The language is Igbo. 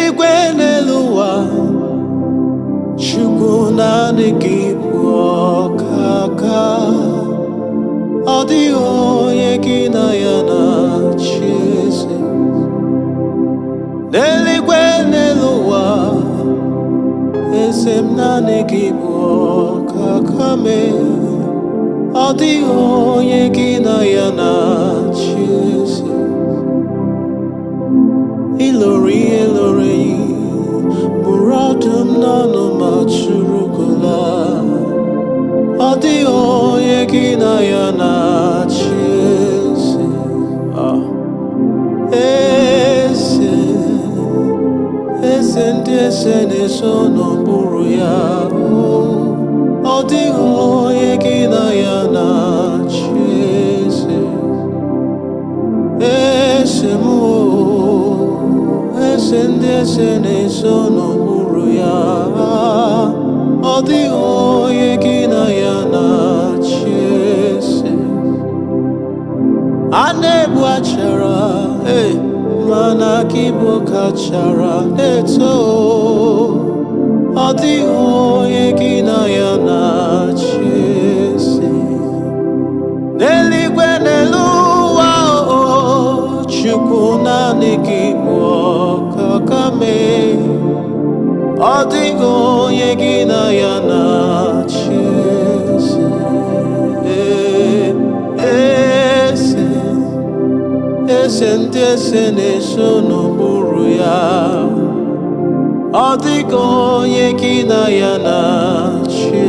n'eluigwe n'elu ụwa Chukwu naanị gị bụ ọkaka ọ dịghị onye gị na ya na-achị eze n'eluigwe n'elu ụwa eze m naanị gị bụ ọkaka mee ọ dịghị onye gị na ya na-achị eze Ilori elori muradum nanu machurugula ọ dịghị onye gị na ya na-achị eze eze ndị eze na-eso n'okpuru ya ọ dịghị onye gị na ya na-achị eze eze m eze ndị eze na-eso n'okpuru ya ọ dịghị onye gị na ya na-achị eze a na-ebu achara mana gị bụ kachara eto ọ dịghị onye gị na ya na-achị eze n'eluigwe n'elu ụwa Chukwu naanị gị bụ ọkaka mee ọ dịghị onye gị na ya na-achị eze eze ndị eze na-eso n'okpuru ya ọ dịghị onye gị na ya na-achị